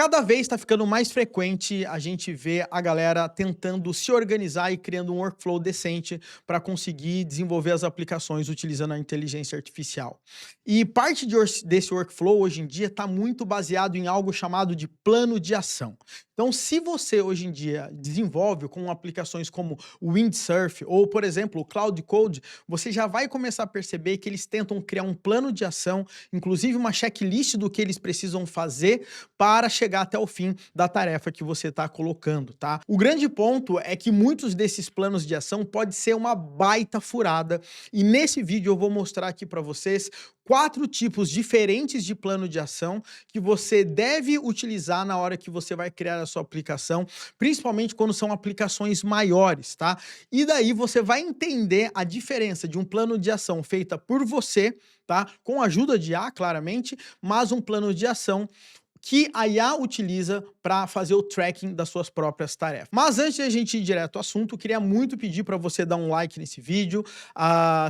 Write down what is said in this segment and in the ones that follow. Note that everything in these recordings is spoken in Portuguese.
Cada vez está ficando mais frequente a gente ver a galera tentando se organizar e criando um workflow decente para conseguir desenvolver as aplicações utilizando a inteligência artificial. E parte desse workflow hoje em dia está muito baseado em algo chamado de plano de ação. Então, se você hoje em dia desenvolve com aplicações como o Windsurf ou, por exemplo, o Cloud Code, você já vai começar a perceber que eles tentam criar um plano de ação, inclusive uma checklist do que eles precisam fazer para chegar até o fim da tarefa que você está colocando, tá? O grande ponto é que muitos desses planos de ação pode ser uma baita furada, e nesse vídeo eu vou mostrar aqui para vocês 4 tipos diferentes de plano de ação que você deve utilizar na hora que você vai criar a sua aplicação, principalmente quando são aplicações maiores, tá? E daí você vai entender a diferença de um plano de ação feita por você, tá? Com a ajuda de IA, claramente, mas um plano de ação que a IA utiliza para fazer o tracking das suas próprias tarefas. Mas antes de a gente ir direto ao assunto, eu queria muito pedir para você dar um like nesse vídeo,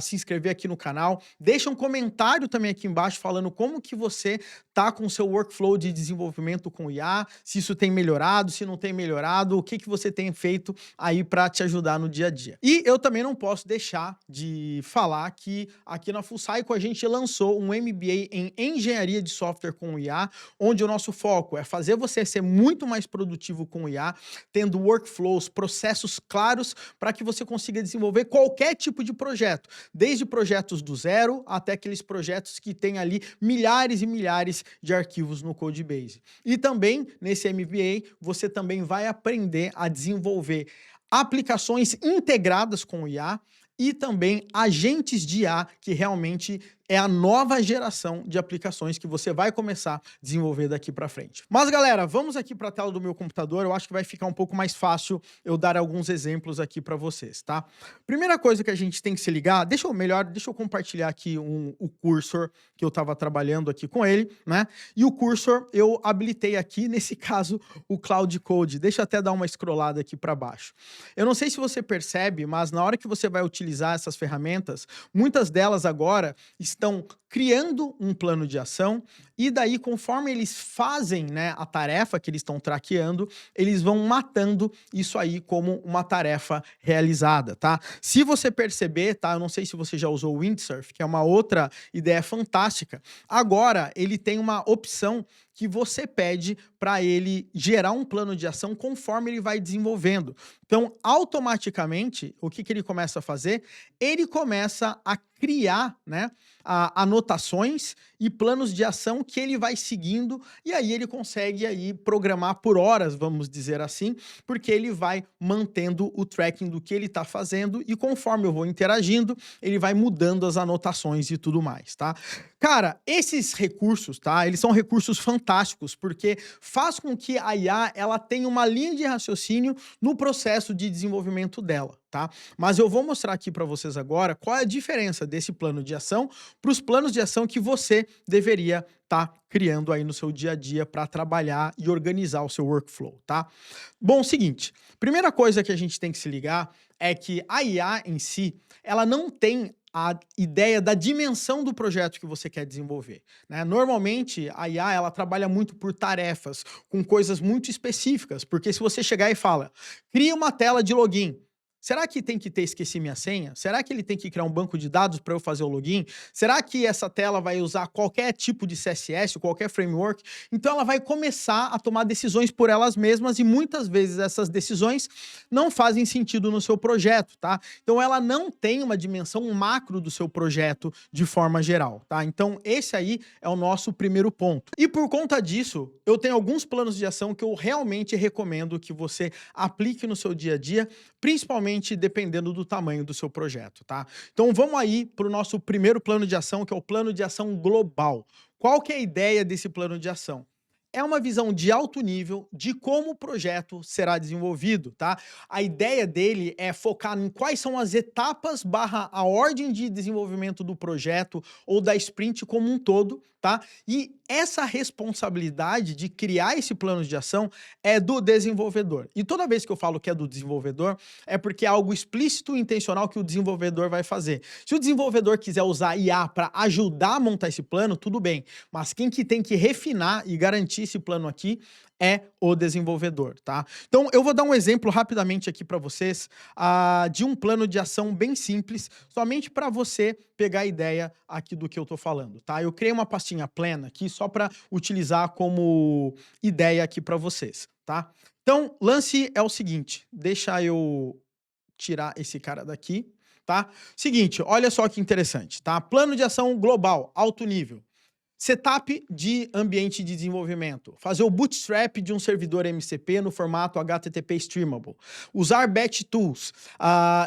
se inscrever aqui no canal, deixa um comentário também aqui embaixo falando como que você tá com o seu workflow de desenvolvimento com IA, se isso tem melhorado, se não tem melhorado, o que que você tem feito aí para te ajudar no dia a dia. E eu também não posso deixar de falar que aqui na Full Cycle a gente lançou um MBA em Engenharia de Software com IA, onde o nosso foco é fazer você ser muito mais produtivo com o IA, tendo workflows, processos claros para que você consiga desenvolver qualquer tipo de projeto, desde projetos do zero até aqueles projetos que têm ali milhares e milhares de arquivos no Codebase. E também, nesse MBA, você também vai aprender a desenvolver aplicações integradas com o IA e também agentes de IA, que realmente é a nova geração de aplicações que você vai começar a desenvolver daqui para frente. Mas galera, vamos aqui para a tela do meu computador, eu acho que vai ficar um pouco mais fácil eu dar alguns exemplos aqui para vocês, tá? Primeira coisa que a gente tem que se ligar, deixa eu compartilhar aqui o cursor que eu estava trabalhando aqui com ele, né? E o cursor eu habilitei aqui, nesse caso, o Cloud Code. Deixa eu até dar uma scrollada aqui para baixo. Eu não sei se você percebe, mas na hora que você vai utilizar essas ferramentas, muitas delas agora estão criando um plano de ação e daí, conforme eles fazem, né, a tarefa que eles estão traqueando, eles vão matando isso aí como uma tarefa realizada, tá? Se você perceber, tá? Eu não sei se você já usou o Windsurf, que é uma outra ideia fantástica. Agora, ele tem uma opção que você pede para ele gerar um plano de ação conforme ele vai desenvolvendo. Então, automaticamente, o que ele começa a fazer? Ele começa a criar, né, anotações e planos de ação que ele vai seguindo, e aí ele consegue aí programar por horas, vamos dizer assim, porque ele vai mantendo o tracking do que ele está fazendo e conforme eu vou interagindo, ele vai mudando as anotações e tudo mais, tá? Cara, esses recursos, tá? Eles são recursos fantásticos, porque faz com que a IA ela tenha uma linha de raciocínio no processo de desenvolvimento dela, tá? Mas eu vou mostrar aqui para vocês agora qual é a diferença desse plano de ação para os planos de ação que você deveria estar criando aí no seu dia a dia para trabalhar e organizar o seu workflow, tá? Bom, seguinte, primeira coisa que a gente tem que se ligar é que a IA em si, ela não tem a ideia da dimensão do projeto que você quer desenvolver, né? Normalmente, a IA, ela trabalha muito por tarefas, com coisas muito específicas, porque se você chegar e fala, cria uma tela de login, será que tem que ter esqueci minha senha? Será que ele tem que criar um banco de dados para eu fazer o login? Será que essa tela vai usar qualquer tipo de CSS, qualquer framework? Então ela vai começar a tomar decisões por elas mesmas e muitas vezes essas decisões não fazem sentido no seu projeto, tá? Então ela não tem uma dimensão macro do seu projeto de forma geral, tá? Então esse aí é o nosso primeiro ponto. E por conta disso, eu tenho alguns planos de ação que eu realmente recomendo que você aplique no seu dia a dia, principalmente dependendo do tamanho do seu projeto, tá? Então vamos aí para o nosso primeiro plano de ação, que é o plano de ação global. Qual que é a ideia desse plano de ação? É uma visão de alto nível de como o projeto será desenvolvido, tá? A ideia dele é focar em quais são as etapas barra a ordem de desenvolvimento do projeto ou da sprint como um todo, tá? E essa responsabilidade de criar esse plano de ação é do desenvolvedor. E toda vez que eu falo que é do desenvolvedor, é porque é algo explícito e intencional que o desenvolvedor vai fazer. Se o desenvolvedor quiser usar IA para ajudar a montar esse plano, tudo bem. Mas quem que tem que refinar e garantir garantir esse plano aqui é o desenvolvedor, tá? Então, eu vou dar um exemplo rapidamente aqui para vocês de um plano de ação bem simples, somente para você pegar a ideia aqui do que eu tô falando, tá? Eu criei uma pastinha plena aqui só para utilizar como ideia aqui para vocês, tá? Então, lance é o seguinte, deixa eu tirar esse cara daqui, tá? Seguinte, olha só que interessante, tá? Plano de ação global, alto nível. Setup de ambiente de desenvolvimento. Fazer o bootstrap de um servidor MCP no formato HTTP Streamable. Usar batch tools.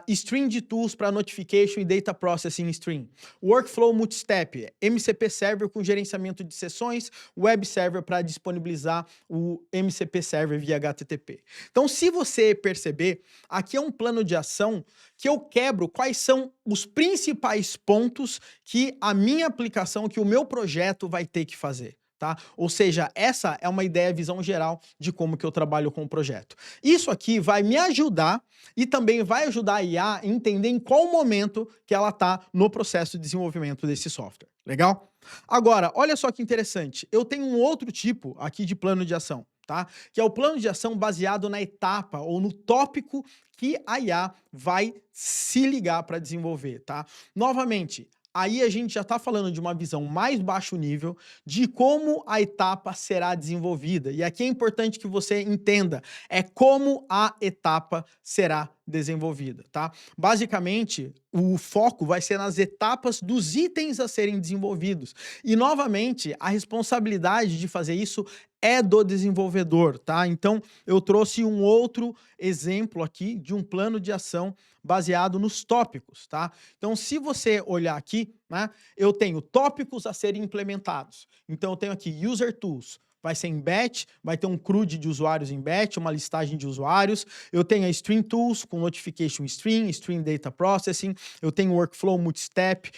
Stream de tools para notification e data processing stream. Workflow multistep. MCP server com gerenciamento de sessões. Web server para disponibilizar o MCP server via HTTP. Então, se você perceber, aqui é um plano de ação que eu quebro quais são os principais pontos que a minha aplicação, que o meu projeto vai ter que fazer, tá? Ou seja, essa é uma ideia, visão geral de como que eu trabalho com o projeto. Isso aqui vai me ajudar e também vai ajudar a IA a entender em qual momento que ela está no processo de desenvolvimento desse software. Legal? Agora, olha só que interessante. Eu tenho um outro tipo aqui de plano de ação, tá? Que é o plano de ação baseado na etapa ou no tópico que a IA vai se ligar para desenvolver, tá? Novamente, aí a gente já está falando de uma visão mais baixo nível de como a etapa será desenvolvida. E aqui é importante que você entenda, é como a etapa será desenvolvida, tá? Basicamente, o foco vai ser nas etapas dos itens a serem desenvolvidos. E, novamente, a responsabilidade de fazer isso é do desenvolvedor, tá? Então, eu trouxe um outro exemplo aqui de um plano de ação baseado nos tópicos, tá? Então, se você olhar aqui, né, eu tenho tópicos a serem implementados. Então, eu tenho aqui User Tools, vai ser em batch, vai ter um CRUD de usuários em batch, uma listagem de usuários. Eu tenho a Stream Tools com Notification Stream, Stream Data Processing. Eu tenho Workflow Multistep,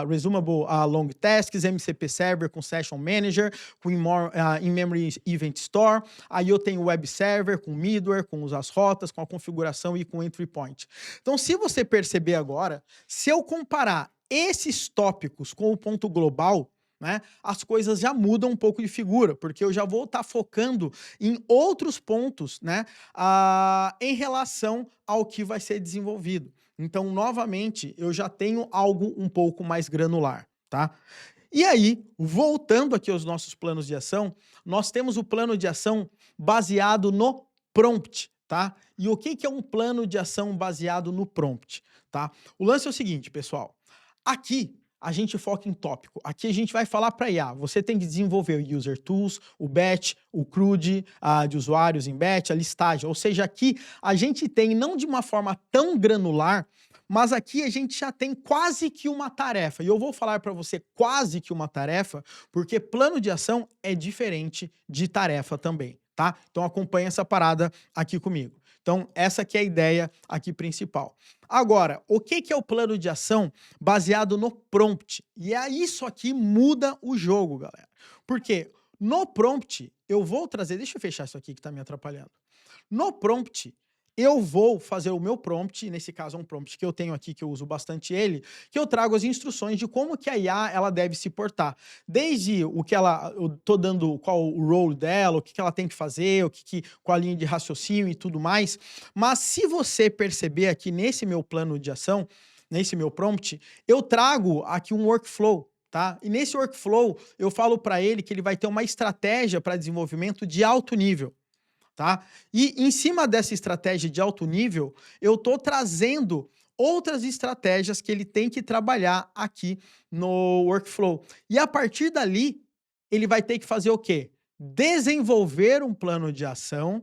Resumable Long Tasks, MCP Server com Session Manager, com In-Memory Event Store. Aí eu tenho Web Server com Middleware, com as rotas, com a configuração e com Entry Point. Então, se você perceber agora, se eu comparar esses tópicos com o ponto global, né, as coisas já mudam um pouco de figura, porque eu já vou estar focando em outros pontos, né, em relação ao que vai ser desenvolvido. Então, novamente, eu já tenho algo um pouco mais granular, tá? E aí, voltando aqui aos nossos planos de ação, nós temos o plano de ação baseado no prompt, tá? E o que é um plano de ação baseado no prompt, tá? O lance é o seguinte, pessoal. Aqui, a gente foca em tópico. Aqui a gente vai falar para IA, você tem que desenvolver o User Tools, o Batch, o CRUD de usuários em Batch, a listagem. Ou seja, aqui a gente tem, não de uma forma tão granular, mas aqui a gente já tem quase que uma tarefa. E eu vou falar para você quase que uma tarefa, porque plano de ação é diferente de tarefa também, tá? Então acompanha essa parada aqui comigo. Então, essa aqui é a ideia aqui principal. Agora, o que é o plano de ação baseado no prompt? E é isso aqui muda o jogo, galera. Porque no prompt, eu vou trazer... Deixa eu fechar isso aqui que está me atrapalhando. No prompt, eu vou fazer o meu prompt, nesse caso é um prompt que eu tenho aqui, que eu uso bastante ele, que eu trago as instruções de como que a IA ela deve se portar. Desde o que eu tô dando, qual o role dela, o que ela tem que fazer, qual a linha de raciocínio e tudo mais. Mas se você perceber aqui nesse meu plano de ação, nesse meu prompt, eu trago aqui um workflow. Tá? E nesse workflow, eu falo para ele que ele vai ter uma estratégia para desenvolvimento de alto nível. Tá? E em cima dessa estratégia de alto nível, eu estou trazendo outras estratégias que ele tem que trabalhar aqui no workflow. E a partir dali, ele vai ter que fazer o quê? Desenvolver um plano de ação,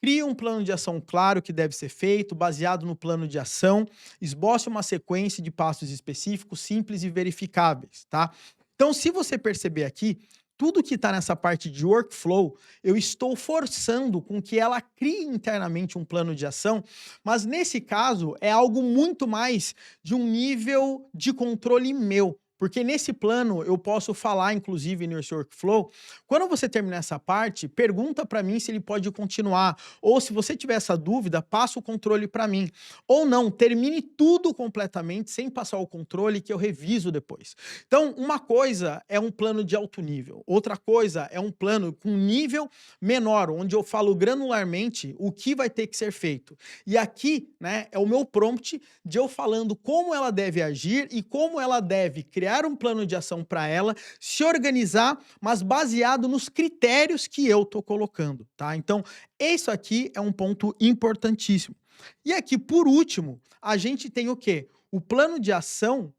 cria um plano de ação claro que deve ser feito, baseado no plano de ação, esboce uma sequência de passos específicos, simples e verificáveis, tá? Então, se você perceber aqui, tudo que está nessa parte de workflow, eu estou forçando com que ela crie internamente um plano de ação, mas nesse caso é algo muito mais de um nível de controle meu, Porque nesse plano eu posso falar, inclusive, no seu workflow, quando você terminar essa parte, pergunta para mim se ele pode continuar, ou se você tiver essa dúvida, passa o controle para mim. Ou não, termine tudo completamente sem passar o controle que eu reviso depois. Então, uma coisa é um plano de alto nível, outra coisa é um plano com nível menor, onde eu falo granularmente o que vai ter que ser feito. E aqui, né, é o meu prompt de eu falando como ela deve agir e como ela deve criar um plano de ação para ela, se organizar, mas baseado nos critérios que eu estou colocando, tá? Então, isso aqui é um ponto importantíssimo. E aqui, por último, a gente tem o quê? O plano de ação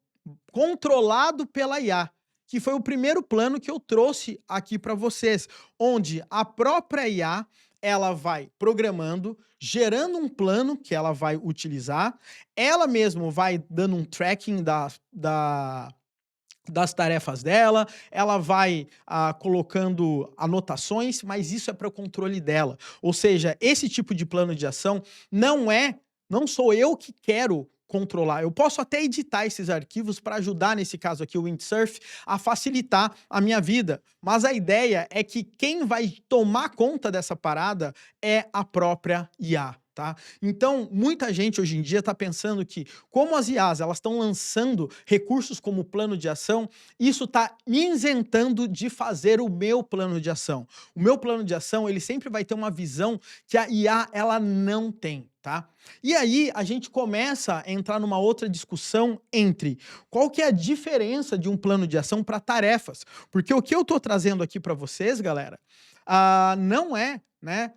controlado pela IA, que foi o primeiro plano que eu trouxe aqui para vocês, onde a própria IA ela vai programando, gerando um plano que ela vai utilizar, ela mesma vai dando um tracking das tarefas dela, ela vai colocando anotações, mas isso é para o controle dela. Ou seja, esse tipo de plano de ação não sou eu que quero controlar. Eu posso até editar esses arquivos para ajudar, nesse caso aqui, o Windsurf, a facilitar a minha vida. Mas a ideia é que quem vai tomar conta dessa parada é a própria IA. Tá? Então, muita gente hoje em dia está pensando que, como as IAs elas estão lançando recursos como plano de ação, isso está me isentando de fazer o meu plano de ação. O meu plano de ação ele sempre vai ter uma visão que a IA ela não tem. Tá? E aí a gente começa a entrar numa outra discussão entre qual que é a diferença de um plano de ação para tarefas. Porque o que eu estou trazendo aqui para vocês, galera, não é, né,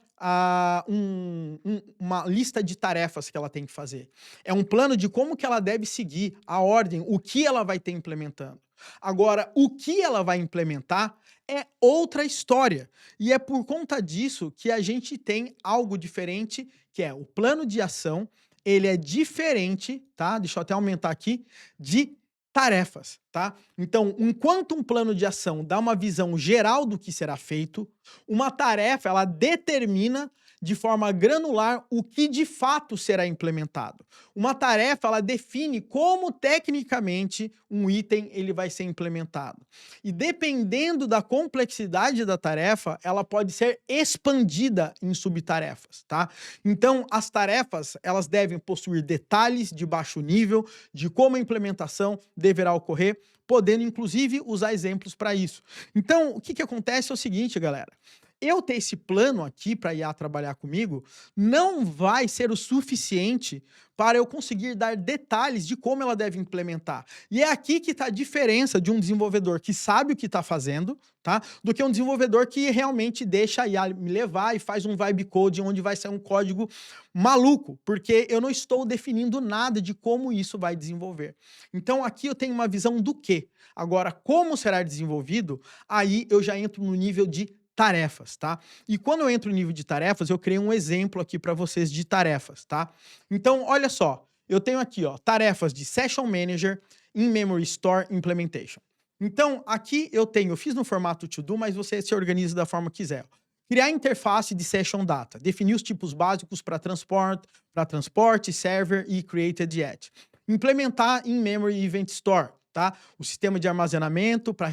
uma lista de tarefas que ela tem que fazer. É um plano de como que ela deve seguir, a ordem, o que ela vai ter implementando. Agora, o que ela vai implementar é outra história. E é por conta disso que a gente tem algo diferente, que é o plano de ação, ele é diferente, tá? Deixa eu até aumentar aqui, de tarefas, tá? Então, enquanto um plano de ação dá uma visão geral do que será feito, uma tarefa, ela determina de forma granular o que de fato será implementado. Uma tarefa, ela define como tecnicamente um item ele vai ser implementado. E dependendo da complexidade da tarefa, ela pode ser expandida em subtarefas, tá? Então, as tarefas, elas devem possuir detalhes de baixo nível de como a implementação deverá ocorrer, podendo inclusive usar exemplos para isso. Então, o que acontece é o seguinte, galera. Eu ter esse plano aqui para a IA trabalhar comigo não vai ser o suficiente para eu conseguir dar detalhes de como ela deve implementar. E é aqui que está a diferença de um desenvolvedor que sabe o que está fazendo, tá? Do que um desenvolvedor que realmente deixa a IA me levar e faz um vibe code onde vai sair um código maluco, porque eu não estou definindo nada de como isso vai desenvolver. Então aqui eu tenho uma visão do quê? Agora, como será desenvolvido, aí eu já entro no nível de tarefas, tá? E quando eu entro no nível de tarefas, eu criei um exemplo aqui para vocês de tarefas, tá? Então, olha só, eu tenho aqui, ó, tarefas de Session Manager, In-Memory Store Implementation. Então, aqui eu fiz no formato to-do, mas você se organiza da forma que quiser. Criar interface de Session Data, definir os tipos básicos para transporte, server e created yet. Implementar In-Memory Event Store, tá? O sistema de armazenamento para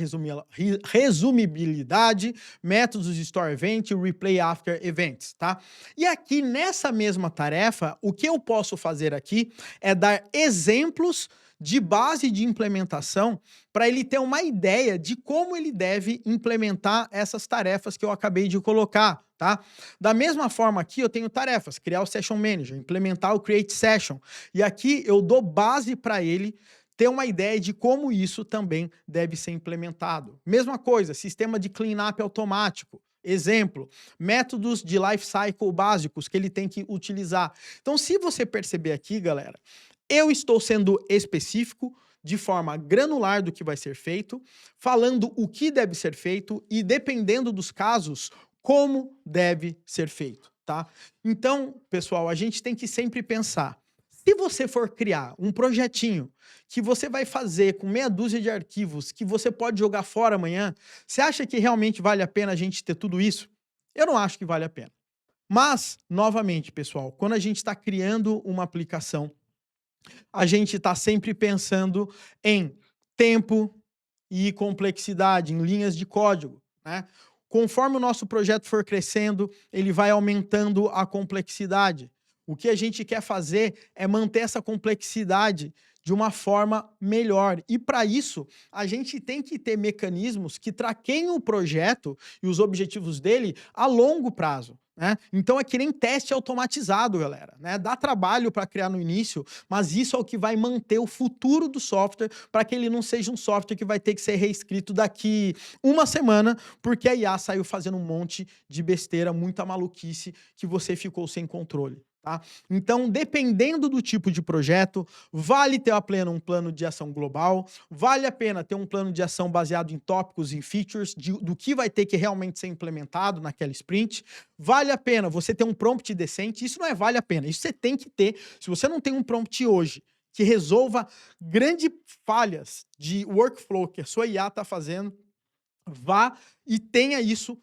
resumibilidade, métodos de store event e replay after events, tá? E aqui nessa mesma tarefa, o que eu posso fazer aqui é dar exemplos de base de implementação para ele ter uma ideia de como ele deve implementar essas tarefas que eu acabei de colocar, tá? Da mesma forma aqui eu tenho tarefas, criar o Session Manager, implementar o Create Session, e aqui eu dou base para ele ter uma ideia de como isso também deve ser implementado. Mesma coisa, sistema de cleanup automático. Exemplo, métodos de lifecycle básicos que ele tem que utilizar. Então, se você perceber aqui, galera, eu estou sendo específico, de forma granular do que vai ser feito, falando o que deve ser feito e, dependendo dos casos, como deve ser feito, tá? Então, pessoal, a gente tem que sempre pensar, se você for criar um projetinho que você vai fazer com meia dúzia de arquivos que você pode jogar fora amanhã, você acha que realmente vale a pena a gente ter tudo isso? Eu não acho que vale a pena. Mas, novamente, pessoal, quando a gente está criando uma aplicação, a gente está sempre pensando em tempo, e complexidade em linhas de código, né? Conforme o nosso projeto for crescendo, ele vai aumentando a complexidade. O que a gente quer fazer é manter essa complexidade de uma forma melhor. E para isso, a gente tem que ter mecanismos que traqueiem o projeto e os objetivos dele a longo prazo. Né? Então é que nem teste automatizado, galera. Né? Dá trabalho para criar no início, mas isso é o que vai manter o futuro do software para que ele não seja um software que vai ter que ser reescrito daqui uma semana, porque a IA saiu fazendo um monte de besteira, muita maluquice que você ficou sem controle. Tá? Então, dependendo do tipo de projeto, vale ter um plano de ação global, vale a pena ter um plano de ação baseado em tópicos, em features, do que vai ter que realmente ser implementado naquela sprint, vale a pena você ter um prompt decente, isso não é vale a pena, isso você tem que ter. Se você não tem um prompt hoje que resolva grandes falhas de workflow que a sua IA está fazendo, vá e tenha isso,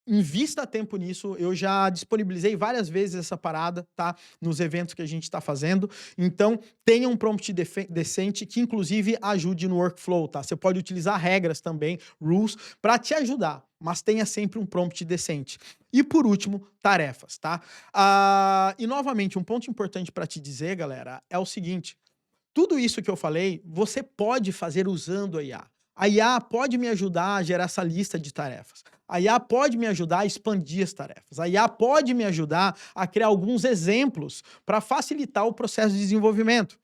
invista tempo nisso. Eu já disponibilizei várias vezes essa parada, tá? Nos eventos que a gente está fazendo. Então, tenha um prompt decente que, inclusive, ajude no workflow, tá? Você pode utilizar regras também, rules, para te ajudar, mas tenha sempre um prompt decente. E, por último, tarefas, tá? E, novamente, um ponto importante para te dizer, galera, é o seguinte: tudo isso que eu falei, você pode fazer usando a IA. A IA pode me ajudar a gerar essa lista de tarefas. A IA pode me ajudar a expandir as tarefas. A IA pode me ajudar a criar alguns exemplos para facilitar o processo de desenvolvimento.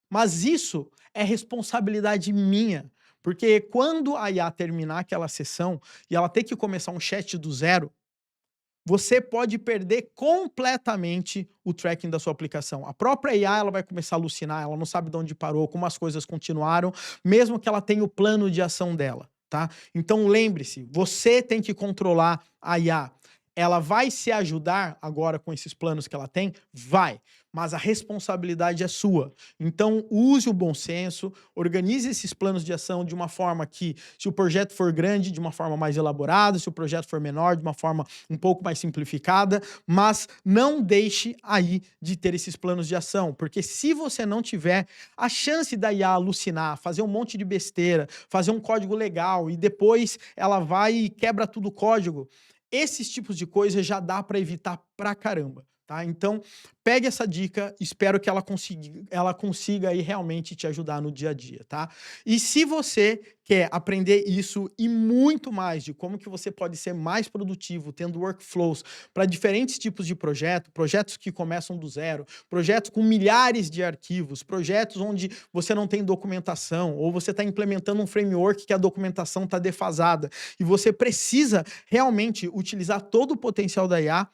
Mas isso é responsabilidade minha, porque quando a IA terminar aquela sessão e ela ter que começar um chat do zero, você pode perder completamente o tracking da sua aplicação. A própria IA ela vai começar a alucinar, ela não sabe de onde parou, como as coisas continuaram, mesmo que ela tenha o plano de ação dela, tá? Então lembre-se, você tem que controlar a IA. Ela vai se ajudar agora com esses planos que ela tem? Vai, mas a responsabilidade é sua. Então use o bom senso, organize esses planos de ação de uma forma que, se o projeto for grande, de uma forma mais elaborada, se o projeto for menor, de uma forma um pouco mais simplificada, mas não deixe aí de ter esses planos de ação, porque se você não tiver, a chance da IA alucinar, fazer um monte de besteira, fazer um código legal e depois ela vai e quebra tudo o código, esses tipos de coisa já dá para evitar pra caramba. Tá? Então, pegue essa dica, espero que ela consiga aí realmente te ajudar no dia a dia, tá? E se você quer aprender isso e muito mais de como que você pode ser mais produtivo, tendo workflows para diferentes tipos de projeto, projetos que começam do zero, projetos com milhares de arquivos, projetos onde você não tem documentação, ou você está implementando um framework que a documentação está defasada, e você precisa realmente utilizar todo o potencial da IA,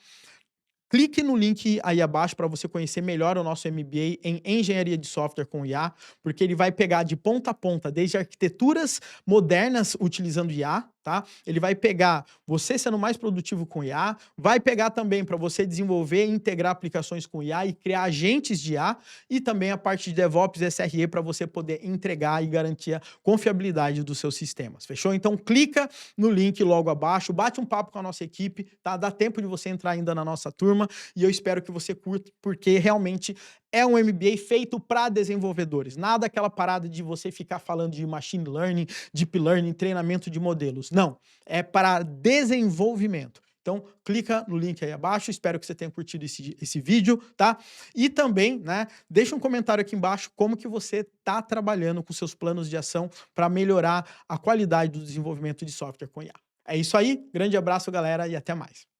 clique no link aí abaixo para você conhecer melhor o nosso MBA em Engenharia de Software com IA, porque ele vai pegar de ponta a ponta, desde arquiteturas modernas utilizando IA, tá? Ele vai pegar você sendo mais produtivo com IA, vai pegar também para você desenvolver e integrar aplicações com IA e criar agentes de IA, e também a parte de DevOps e SRE para você poder entregar e garantir a confiabilidade dos seus sistemas, fechou? Então clica no link logo abaixo, bate um papo com a nossa equipe, tá? Dá tempo de você entrar ainda na nossa turma, e eu espero que você curta, porque realmente é um MBA feito para desenvolvedores. Nada aquela parada de você ficar falando de machine learning, deep learning, treinamento de modelos. Não, é para desenvolvimento. Então, clica no link aí abaixo, espero que você tenha curtido esse vídeo, tá? E também, né, deixa um comentário aqui embaixo como que você está trabalhando com seus planos de ação para melhorar a qualidade do desenvolvimento de software com IA. É isso aí, grande abraço, galera, e até mais.